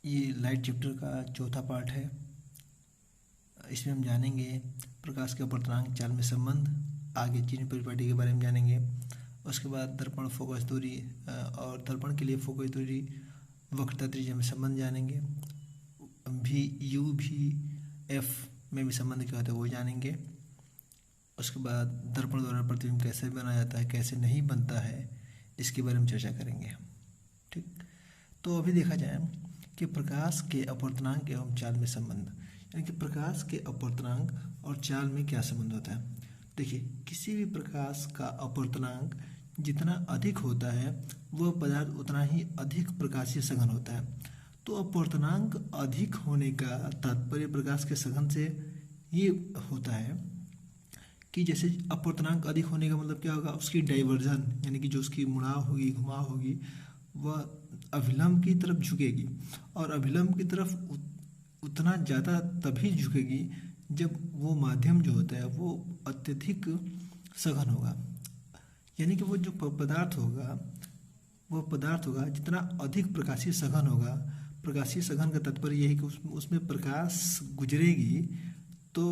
ये light chapter का चौथा पार्ट है। इसमें हम जानेंगे प्रकाश के अपवर्तनांक, चाल में संबंध, आगे चीनी परिपाटी के बारे में जानेंगे। उसके बाद दर्पण फोकस दूरी और दर्पण के लिए फोकस दूरी वक्रता त्रिज्या में संबंध जानेंगे। एफ में भी संबंध क्या होता है वो जानेंगे। उसके बाद दर्पण द्वारा प्रतिबिंब कैसे बनाया जाता है, कैसे नहीं बनता है, इसके बारे में चर्चा करेंगे। ठीक, तो अभी देखा जाए कि प्रकाश के अपवर्तनांक एवं चाल में संबंध, यानी कि प्रकाश के अपवर्तनांक और चाल में क्या संबंध होता है। देखिए, किसी भी प्रकाश का अपवर्तनांक जितना अधिक होता है वह पदार्थ उतना ही अधिक प्रकाशीय सघन होता है। तो अपवर्तनांक अधिक होने का तात्पर्य प्रकाश के सघन से ये होता है कि जैसे अपवर्तनांक अधिक होने का मतलब क्या होगा, उसकी डाइवर्जन यानी कि जो उसकी मुड़ाव होगी, घुमाव होगी, वह अभिलंब की तरफ झुकेगी। और अभिलंब की तरफ उतना ज़्यादा तभी झुकेगी जब वो माध्यम जो होता है वो अत्यधिक सघन होगा। यानी कि वो जो पदार्थ होगा वह पदार्थ होगा जितना अधिक प्रकाशीय सघन होगा। प्रकाशीय सघन का तात्पर्य यह है कि उसमें प्रकाश गुजरेगी। तो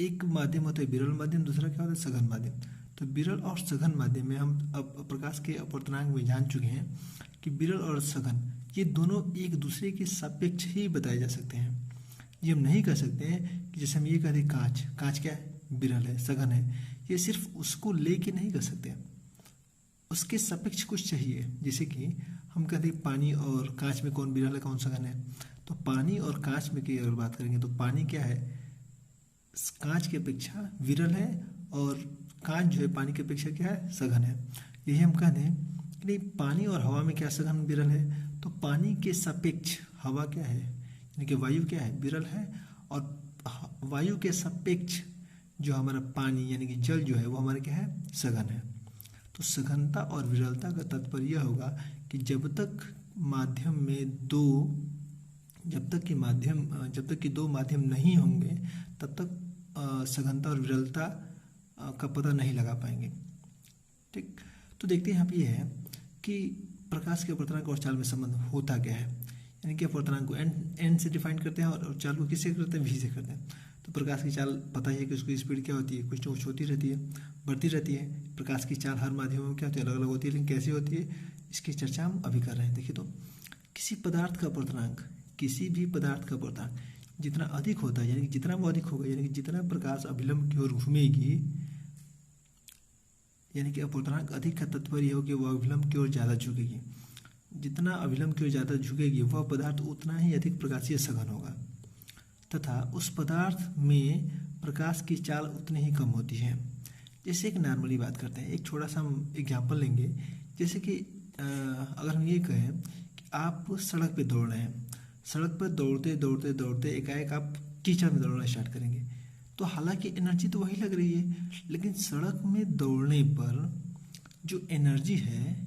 एक माध्यम होता है विरल माध्यम, दूसरा क्या होता है सघन माध्यम। तो विरल और सघन माध्यम में हम अब प्रकाश के अपवर्तनांक में जान चुके हैं कि विरल और सघन ये दोनों एक दूसरे के सापेक्ष ही बताए जा सकते हैं। ये हम नहीं कह सकते हैं कि जैसे हम ये कहते हैं कांच क्या है, विरल है, सघन है। ये सिर्फ उसको लेके नहीं कह सकते, उसके सापेक्ष कुछ चाहिए। जैसे कि हम कहते हैं पानी और कांच में कौन विरल है कौन सघन है। तो पानी और कांच में की अगर बात करेंगे तो पानी क्या है, कांच की अपेक्षा विरल है, और कांच जो है पानी की अपेक्षा क्या है, सघन है। यही हम कहते हैं कि नहीं, पानी और हवा में क्या सघन विरल है। तो पानी के सापेक्ष हवा क्या है, यानी कि वायु क्या है, विरल है। और वायु के सापेक्ष जो हमारा पानी यानी कि जल जो है वो हमारा क्या है, सघन है। तो सघनता और विरलता का तात्पर्य यह होगा कि जब तक कि दो माध्यम नहीं होंगे तब तक सघनता और विरलता का पता नहीं लगा पाएंगे। ठीक, तो देखते हैं यहाँ पे ये है कि प्रकाश के अपवर्तनांक और चाल में संबंध होता क्या है। यानी कि अपवर्तनांक को एन से डिफाइन करते हैं और चाल को किससे करते हैं, वी से करते हैं। तो प्रकाश की चाल पता ही है कि उसकी स्पीड क्या होती है, कुछ न कुछ होती रहती है, बढ़ती रहती है। प्रकाश की चाल हर माध्यमों में क्या होती है, अलग अलग होती है, लेकिन कैसे होती है इसकी चर्चा हम अभी कर रहे हैं। देखिए, तो किसी भी पदार्थ का अपवर्तनांक जितना अधिक होता है, यानी कि जितना वो अधिक होगा, यानी कि जितना प्रकाश अभिलंब की ओर घूमेगी, यानी कि अपवर्तनांक अधिक का तात्पर्य हो कि वह अभिलंब की ओर ज़्यादा झुकेगी। जितना अभिलंब की ओर ज़्यादा झुकेगी वह पदार्थ उतना ही अधिक प्रकाशीय सघन होगा, तथा उस पदार्थ में प्रकाश की चाल उतनी ही कम होती है। जैसे एक नॉर्मली बात करते हैं, एक छोटा सा हम एग्जाम्पल लेंगे। जैसे कि अगर हम ये कहें कि आप सड़क पे दौड़ रहे हैं, सड़क पर दौड़ते दौड़ते दौड़ते एकाएक आप कीचड़ में दौड़ना स्टार्ट करेंगे। तो हालांकि एनर्जी तो वही लग रही है, लेकिन सड़क में दौड़ने पर जो एनर्जी है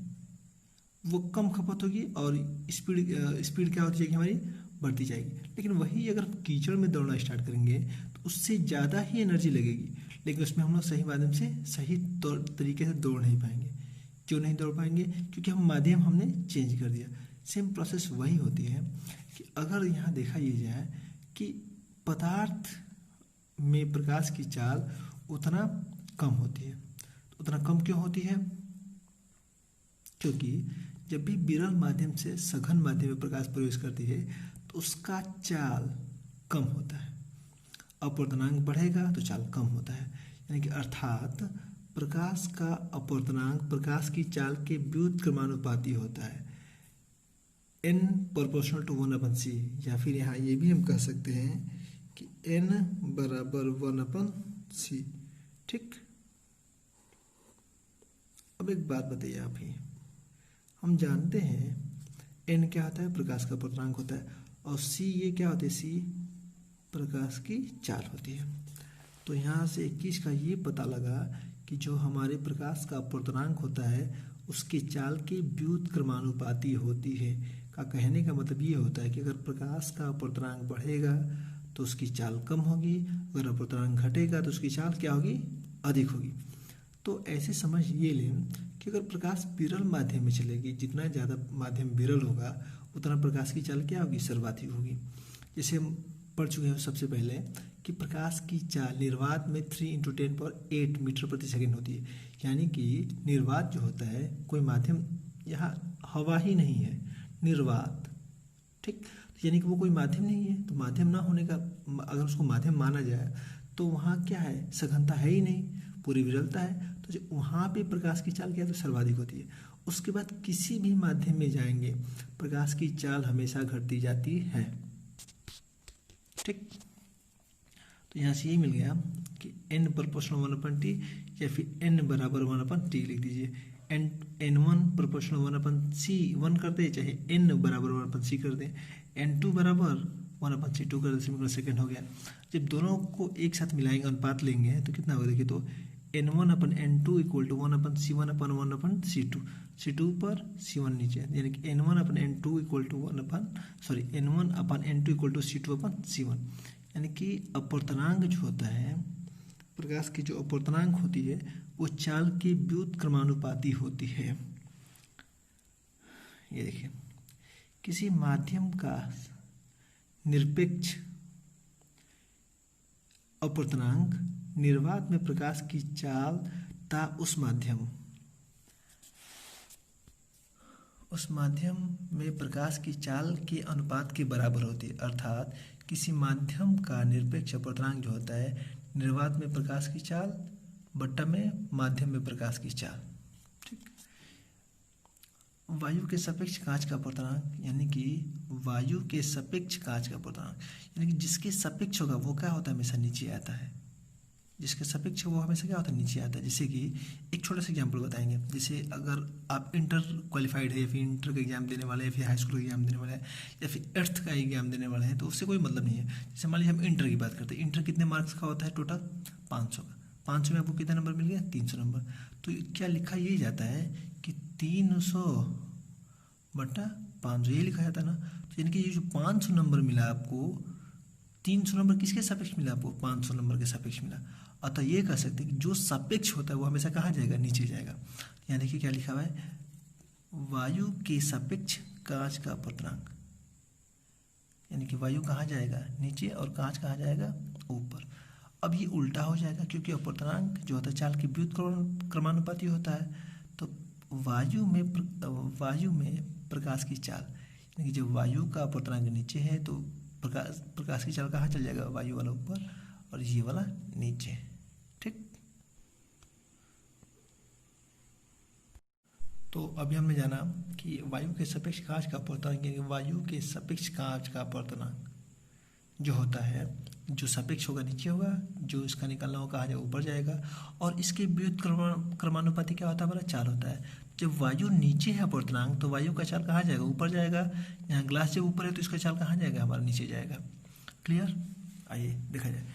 वो कम खपत होगी और स्पीड क्या होती जाएगी, हमारी बढ़ती जाएगी। लेकिन वही अगर हम कीचड़ में दौड़ना स्टार्ट करेंगे तो उससे ज़्यादा ही एनर्जी लगेगी, लेकिन उसमें हम लोग सही माध्यम से सही तरीके से दौड़ नहीं पाएंगे। क्यों नहीं दौड़ पाएंगे, क्योंकि हम माध्यम हमने चेंज कर दिया। सेम प्रोसेस वही होती है कि अगर यहाँ देखा ये जाए कि पदार्थ में प्रकाश की चाल उतना कम होती है। तो उतना कम क्यों होती है, क्योंकि जब भी विरल माध्यम से सघन माध्यम में प्रकाश प्रवेश करती है तो उसका चाल कम होता है। अपवर्तनांक बढ़ेगा तो चाल कम होता है, यानी कि अर्थात प्रकाश का अपवर्तनांक प्रकाश की चाल के व्युत्क्रमानुपाती होता है, n प्रोपोर्शनल टू 1/c। या फिर यहाँ ये भी हम कह सकते हैं कि n बराबर 1/c। ठीक, अब एक बात बताइए आप ही, हम जानते हैं n क्या होता है, प्रकाश का अपवर्तनांक होता है, और c ये क्या होता है, c प्रकाश की चाल होती है। तो यहाँ से एक चीज़ का ये पता लगा कि जो हमारे प्रकाश का अपवर्तनांक होता है उसकी चाल के व्युत्क्रमानुपाती होती है। का कहने का मतलब ये होता है कि अगर प्रकाश का अपवर्तनांक बढ़ेगा तो उसकी चाल कम होगी, अगर अपवर्तनांक घटेगा तो उसकी चाल क्या होगी, अधिक होगी। तो ऐसे समझ ये लें कि अगर प्रकाश विरल माध्यम में चलेगी, जितना ज़्यादा माध्यम विरल होगा उतना प्रकाश की चाल क्या होगी, सर्वाधिक होगी। जैसे हम पढ़ चुके हैं सबसे पहले कि प्रकाश की चाल निर्वात में 3 × 10⁸ मीटर प्रति सेकंड होती है। यानी कि निर्वात जो होता है कोई माध्यम, यहाँ हवा ही नहीं है, निर्वात, ठीक। यानी कि वो कोई माध्यम नहीं है, तो माध्यम ना होने का, अगर उसको माध्यम माना जाए तो वहाँ क्या है, सघनता है ही नहीं, पूरी विरलता है। तो जो वहाँ पे प्रकाश की चाल क्या है, तो सर्वाधिक होती है। उसके बाद किसी भी माध्यम में जाएंगे प्रकाश की चाल हमेशा घटती जाती है, ठीक। तो यहाँ से ये मिल गया कि n प्रोपोर्शनल 1/t या फिर n बराबर 1/t लिख दीजिए। n1 प्रोपोर्शनल 1/c 1 कर दे, चाहे n बराबर 1/c कर दे, n2 बराबर 1/c2 कर दे, सिमिलर सेकेंड हो गया। जब दोनों को एक साथ मिलाएंगे, अनुपात लेंगे तो कितना होगा, देखिए तो n1/n2 = 1/c1/1/c2, c2 पर c1 नीचे, यानी कि n1/n2 = c2/c1। यानी कि अपर्तनांक जो होता है, प्रकाश की जो अपर्तनांक होती है वो चाल के व्युत्क्रमानुपाती होती है। ये देखिए, किसी माध्यम का निरपेक्ष अपर्तनांक निर्वात में प्रकाश की चाल ता उस माध्यम में प्रकाश की चाल के अनुपात के बराबर होती है। अर्थात किसी माध्यम का निरपेक्ष अपर्तनांक जो होता है निर्वात में प्रकाश की चाल बट्टा में माध्यम में प्रकाश की चाल, ठीक। वायु के सापेक्ष कांच का अपर्तनांक, यानी कि वायु के सापेक्ष कांच का अपर्तनांक, यानी कि जिसके सापेक्ष होगा वो क्या होता है, हमेशा नीचे आता है। जिसके सापेक्ष वो हमेशा क्या होता है, नीचे आता है। जैसे कि एक छोटा सा एग्जाम्पल बताएंगे। जैसे अगर आप इंटर क्वालिफाइड है या फिर इंटर का एग्जाम देने वाले हैं, या फिर हाई स्कूल का एग्जाम देने वाले हैं, या फिर 8th का एग्जाम देने वाले हैं, तो उससे कोई मतलब नहीं है। जैसे मान लीजिए हम इंटर की बात करते हैं, इंटर कितने मार्क्स का होता है, टोटल 500 का। 500 में आपको कितना नंबर मिल गया, 300 नंबर। तो क्या लिखा ये जाता है कि 300/500 ये लिखा जाता है ना। तो यानी कि ये जो 500 नंबर मिला आपको, 300 नंबर किसके सापेक्ष मिला आपको, 500 नंबर के सापेक्ष मिला। अतः ये कह सकते हैं कि जो सापेक्ष होता है वो हमेशा कहाँ जाएगा, नीचे जाएगा। यहाँ देखिए क्या लिखा हुआ है, वायु के सापेक्ष कांच का अपर्तनांक, यानी कि वायु कहाँ जाएगा, नीचे, और कांच कहाँ जाएगा, ऊपर। अब ये उल्टा हो जाएगा क्योंकि अपर्तनांक जो होता है चाल के व्युत्क्रमानुपाती होता है। तो वायु में प्रकाश की चाल, यानी कि जब वायु का अपर्तनांक नीचे है तो प्रकाश की चाल कहाँ चल जाएगा, वायु वाला ऊपर और ये वाला नीचे, ठीक। तो अभी हमने जाना कि वायु के सापेक्ष कांच का अपर्तनांक, यानी वायु के सापेक्ष कांच का अपर्तनांक जो होता है, जो सापेक्ष होगा नीचे होगा, जो इसका निकालना होगा कहाँ जाएगा, ऊपर जाएगा। और इसके व्युत्क्रमानुपाती क्या होता है, हमारा चाल होता है। जब वायु नीचे है अपर्तनांक तो वायु का चाल कहाँ जाएगा, ऊपर जाएगा। यहाँ ग्लास जब ऊपर है तो इसका चाल कहाँ जाएगा, हमारा नीचे जाएगा। क्लियर। आइए देखा जाए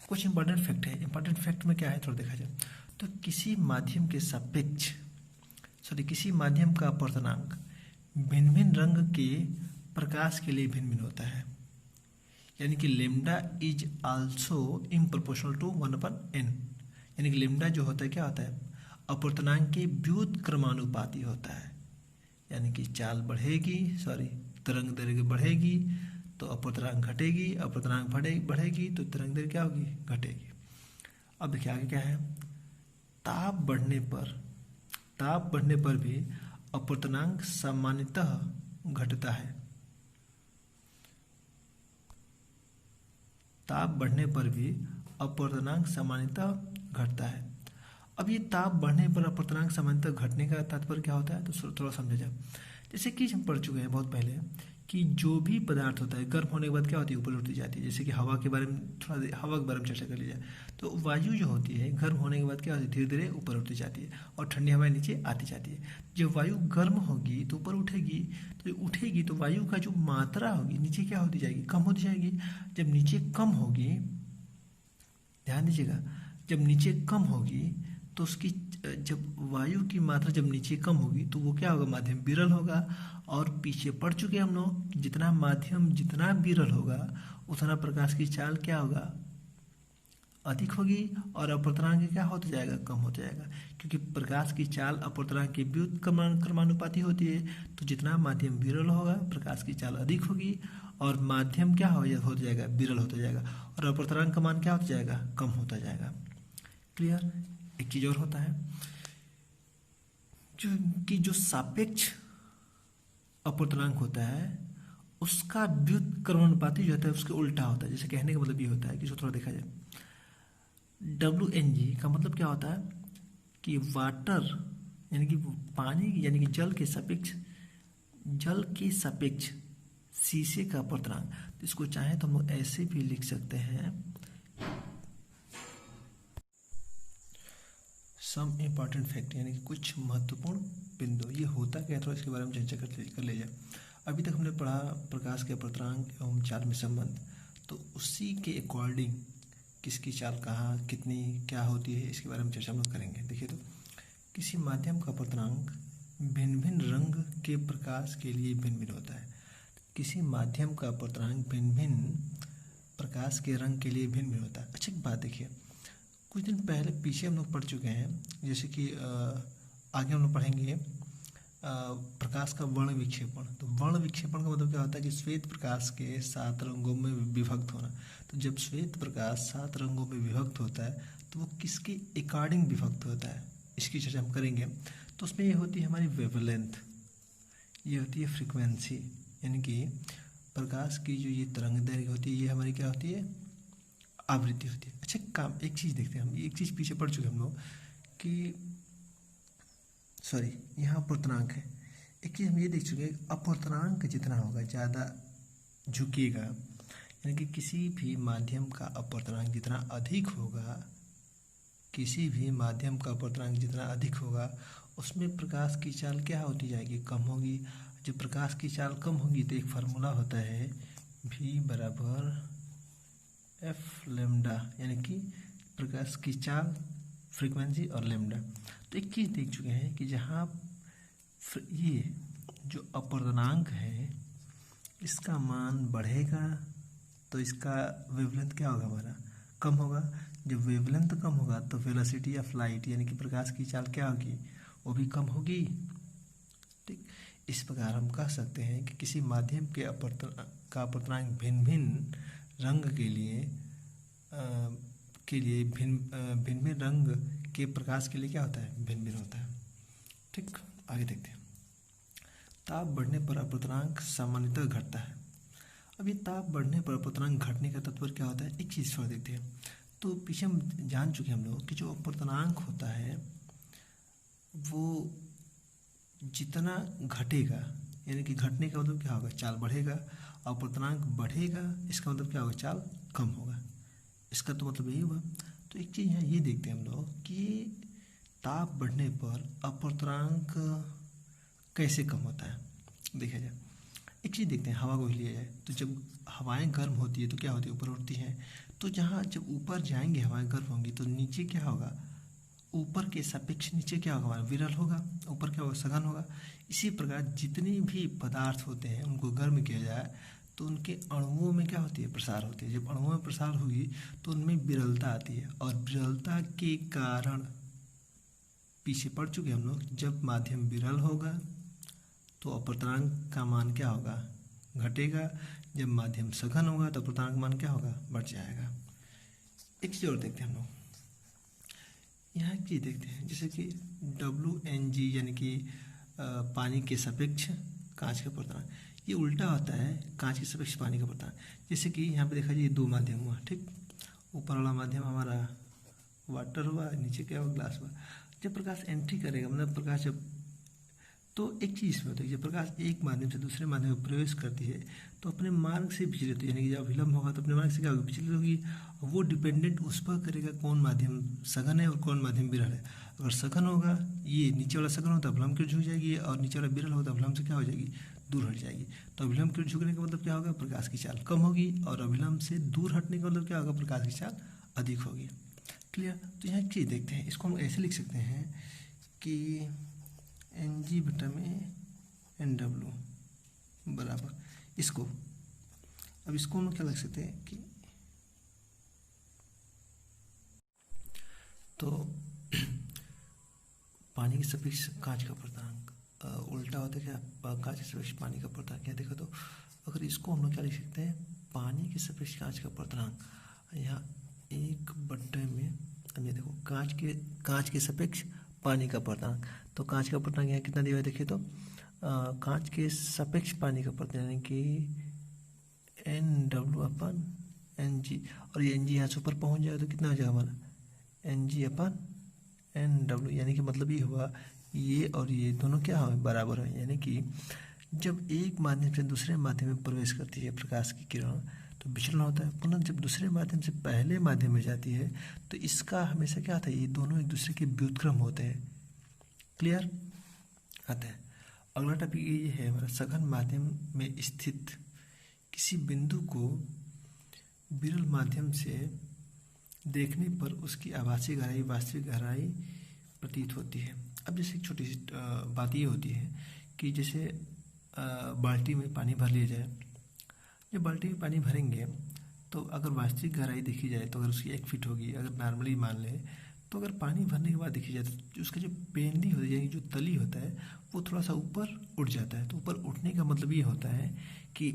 कुछ इंपॉर्टेंट फैक्ट है। इंपॉर्टेंट फैक्ट में क्या है, थोड़ा देखा जाए तो किसी माध्यम का अपर्तनांक भिन्न भिन्न रंग के प्रकाश के लिए भिन्न भिन्न होता है। यानी कि lambda is also in proportional to 1/n, यानी कि लेम्डा जो होता है क्या होता है, अपर्तनांक के व्युत्क्रमानुपाती होता है। यानी कि चाल तरंग दैर्घ्य बढ़ेगी तो अपर्तनांक घटेगी, अपर्तनांक बढ़ेगी तो तरंग दैर्घ्य क्या होगी, घटेगी। अब देखिए आगे क्या है, ताप बढ़ने पर भी अपर्तनांक सामान्यतः घटता है। ताप बढ़ने पर भी अपर्तनांक सामान्यतः घटता है। अब ये ताप बढ़ने पर अपर्तनांक सामान्यतः घटने का तात्पर्य क्या होता है, तो थोड़ा समझा जाए। जैसे कि हम पढ़ चुके हैं बहुत पहले कि जो भी पदार्थ होता है गर्म होने के बाद क्या होती है, ऊपर उठती जाती है। जैसे कि हवा के बारे में हवा के बारे में चर्चा कर ली जाए तो वायु जो होती है गर्म होने के बाद क्या होती है, धीरे धीरे ऊपर उठती जाती है और ठंडी हवाएं नीचे आती जाती है। जब वायु गर्म होगी तो ऊपर उठेगी तो वायु का जो मात्रा होगी नीचे क्या होती जाएगी, कम होती जाएगी। जब नीचे कम होगी, ध्यान दीजिएगा, जब नीचे कम होगी तो उसकी जब वायु की मात्रा जब नीचे कम होगी तो वो क्या होगा, माध्यम विरल होगा। और पीछे पढ़ चुके हम लोग जितना माध्यम जितना विरल होगा उतना प्रकाश की चाल क्या होगा, अधिक होगी और अपवर्तनांक क्या होता जाएगा, कम होता जाएगा, क्योंकि प्रकाश की चाल अपवर्तनांक के व्युत्क्रमण क्रमानुपाती होती है। तो जितना माध्यम विरल होगा प्रकाश की चाल अधिक होगी और माध्यम क्या होता जाएगा, विरल होता जाएगा, और अपवर्तनांक का मान क्या होता जाएगा, कम होता जाएगा। क्लियर। एक चीज और होता है जो सापेक्ष अपवर्तनांक होता है उसका व्युत्क्रमणुपाती जो होता है उसके उल्टा होता है। जैसे कहने का मतलब ये होता है कि इसको थोड़ा देखा जाए, WNG का मतलब क्या होता है कि वाटर यानी कि पानी यानी कि जल के सापेक्ष शीशे का अपवर्तनांक। तो इसको चाहे तो हम लोग ऐसे भी लिख सकते हैं, सम इम्पॉर्टेंट फैक्ट यानी कि कुछ महत्वपूर्ण बिंदु। ये होता क्या है थोड़ा इसके बारे में चर्चा कर ले जाए। अभी तक हमने पढ़ा प्रकाश के अपवर्तनांक एवं चाल में संबंध, तो उसी के अकॉर्डिंग किसकी चाल कहाँ कितनी क्या होती है इसके बारे में चर्चा हम लोग करेंगे। देखिए, तो किसी माध्यम का अपवर्तनांक भिन्न भिन्न रंग के प्रकाश के लिए भिन्न भिन्न होता है। किसी माध्यम का अपवर्तनांक भिन्न भिन्न प्रकाश के रंग के लिए भिन्न भिन्न होता है। अच्छा, एक बात देखिए, कुछ दिन पहले पीछे हम लोग पढ़ चुके हैं, जैसे कि आगे हम लोग पढ़ेंगे प्रकाश का वर्ण विक्षेपण। तो वर्ण विक्षेपण का मतलब क्या होता है कि श्वेत प्रकाश के 7 रंगों में विभक्त होना। तो जब श्वेत प्रकाश 7 रंगों में विभक्त होता है तो वो किसके अकॉर्डिंग विभक्त होता है इसकी चर्चा हम करेंगे। तो उसमें ये होती है हमारी वेवलेंथ, ये होती है फ्रीक्वेंसी, यानी कि प्रकाश की जो ये तरंग दैर्घ्य होती है ये हमारी क्या होती है, आवृत्ति होती है। अच्छा, काम एक चीज़ देखते हैं हम, एक चीज़ पीछे पढ़ चुके हम लोग कि यहाँ अपवर्तनांक है। एक चीज़ हम ये देख चुके हैं, अपवर्तनांक जितना होगा ज़्यादा झुकेगा, यानी कि किसी भी माध्यम का अपवर्तनांक जितना अधिक होगा, किसी भी माध्यम का अपवर्तनांक जितना अधिक होगा उसमें प्रकाश की चाल क्या होती जाएगी, कम होगी। जब प्रकाश की चाल कम होगी तो एक फार्मूला होता है V बराबर F लेमडा, यानी कि प्रकाश की चाल, फ्रीक्वेंसी और लेमडा। तो एक चीज़ देख चुके हैं कि जहाँ ये जो अपवर्तनांक है इसका मान बढ़ेगा तो इसका वेवलेंथ क्या होगा, हमारा कम होगा। जब वेवलेंथ कम होगा तो वेलोसिटी ऑफ लाइट यानी कि प्रकाश की चाल क्या होगी, वो भी कम होगी। ठीक, इस प्रकार हम कह सकते हैं कि किसी माध्यम के अपवर्तनांक भिन्न भिन्न रंग के लिए भिन्न भिन्न रंग के प्रकाश के लिए क्या होता है, भिन्न भिन्न होता है। ठीक, आगे देखते हैं। ताप बढ़ने पर अपवर्तनांक सामान्यतः घटता है। अब ये ताप बढ़ने पर अपवर्तनांक घटने का तात्पर्य क्या होता है, एक चीज़ थोड़ा देखते हैं। तो पीछे हम जान चुके हम लोग कि जो अपवर्तनांक होता है वो जितना घटेगा, यानी कि घटने का मतलब क्या होगा, चाल बढ़ेगा। अपवर्तनांक बढ़ेगा इसका मतलब क्या होगा, चाल कम होगा। इसका तो मतलब यही हुआ। तो एक चीज़ यहाँ ये देखते हैं हम लोग कि ताप बढ़ने पर अपवर्तनांक कैसे कम होता है। देखा जाए, एक चीज़ देखते हैं, हवा को ही लिया जाए तो जब हवाएं गर्म होती है तो क्या होती है, ऊपर उठती हैं। तो जहाँ जब ऊपर जाएंगे हवाएं गर्म होंगी तो नीचे क्या होगा, ऊपर के सापेक्ष नीचे क्या होगा, हमारा विरल होगा, ऊपर क्या होगा, सघन होगा। इसी प्रकार जितने भी पदार्थ होते हैं उनको गर्म किया जाए तो उनके अणुओं में क्या होती है, प्रसार होती है। जब अणुओं में प्रसार होगी तो उनमें विरलता आती है, और विरलता के कारण पीछे पढ़ चुके हम लोग, जब माध्यम विरल होगा तो अपवर्तनांक का मान क्या होगा, घटेगा। जब माध्यम सघन होगा तो अपवर्तनांक का मान क्या होगा, बढ़ जाएगा। एक चीज़ और देखते हैं हम लोग, यहाँ एक चीज़ देखते हैं जैसे कि WNG यानी कि पानी के सापेक्ष कांच का अपवर्तनांक, ये उल्टा होता है कांच के सापेक्ष पानी का अपवर्तनांक। जैसे कि यहाँ पे देखा जाए 2 माध्यम हुआ, ठीक, ऊपर वाला माध्यम हमारा वाटर हुआ, नीचे क्या हुआ, ग्लास हुआ। जब प्रकाश एंट्री करेगा, मतलब प्रकाश जब, तो एक चीज़ में होता है जब प्रकाश एक माध्यम से दूसरे माध्यम में प्रवेश करती है तो अपने मार्ग से विचलित होती है, यानी कि जब विलंब होगा तो अपने मार्ग से क्या होगी, विचलित होगी। वो डिपेंडेंट उस पर करेगा कौन माध्यम सघन है और कौन माध्यम विरल है। अगर सघन होगा, ये नीचे वाला सघन होता है अवलंब की ओर झुक जाएगी, और नीचे वाला विरल होता है अवलंब से क्या हो जाएगी, दूर हट जाएगी। तो अभिलंब की ओर झुकने का मतलब क्या होगा, प्रकाश की चाल कम होगी, और अभिलंब से दूर हटने का मतलब क्या होगा, प्रकाश की चाल अधिक होगी। क्लियर। तो यहाँ एक चीज़ देखते हैं, इसको हम ऐसे लिख सकते हैं कि NG बटा में NW बराबर इसको, अब इसको हम क्या लिख सकते हैं कि तो पानी की सापेक्ष कांच का अपर्तनांक उल्टा होता है क्या, कांच के सापेक्ष पानी का अपर्तनांक। क्या देखो, तो अगर इसको हम लोग क्या लिख सकते हैं, पानी के सापेक्ष कांच का अपर्तनांक, यहाँ 1/में, अब ये देखो कांच के सापेक्ष पानी का अपर्तनांक, तो कांच का अपर्तनांक यहाँ कितना दिया हुआ है देखिए, तो कांच के सापेक्ष पानी का अपर्तनांक यानी कि NW/Ng, और ये Ng यहाँ से ऊपर पहुँच जाएगा तो कितना हो जाएगा हमारा Ng/NW, यानी कि मतलब ये हुआ ये और ये दोनों क्या है, बराबर है। यानी कि जब एक माध्यम से दूसरे माध्यम में प्रवेश करती है प्रकाश की किरण तो विचलन होता है, पुनः जब दूसरे माध्यम से पहले माध्यम में जाती है तो इसका हमेशा क्या होता है, ये दोनों एक दूसरे के व्युत्क्रम होते हैं। क्लियर आता है। अगला टॉपिक ये है हमारा, सघन माध्यम में स्थित किसी बिंदु को विरल माध्यम से देखने पर उसकी आभासी गहराई वास्तविक गहराई प्रतीत होती है। अब जैसे एक छोटी सी बात ये होती है कि जैसे बाल्टी में पानी भर लिया जाए, जब बाल्टी में पानी भरेंगे तो अगर वास्तविक गहराई देखी जाए तो अगर उसकी 1 फीट होगी, अगर नॉर्मली मान लें, तो अगर पानी भरने के बाद देखी जाए तो उसका जो पेंदी होती है यानी जो तली होता है वो थोड़ा सा ऊपर उठ जाता है। तो ऊपर उठने का मतलब ये होता है कि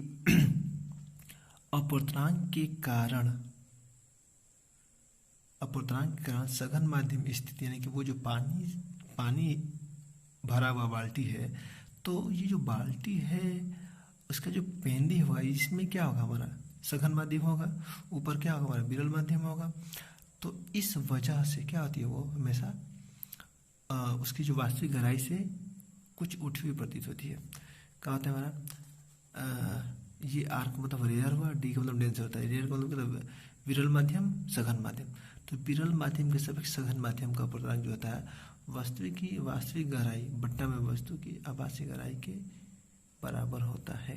अपवर्तनांक के कारण सघन माध्यम स्थिति, यानी कि वो जो पानी भरा हुआ बाल्टी है, तो ये जो बाल्टी है उसका जो पेंदी होगा इसमें क्या होगा, हमारा सघन माध्यम होगा, ऊपर क्या होगा, हमारा विरल माध्यम होगा। तो इस वजह से क्या होती है, वो हमेशा उसकी जो वास्तविक गहराई से कुछ उठी हुई प्रतीत होती है। क्या होता है हमारा, ये आर का मतलब रेयर हुआ, डी का मतलब डेंसर होता है। रेयर का मतलब विरल माध्यम, सघन माध्यम। तो विरल माध्यम के सापेक्ष सघन माध्यम का अपर्तनांक जो होता है वास्तविक गहराई बट्टा में वस्तु की आभासी गहराई के बराबर होता है।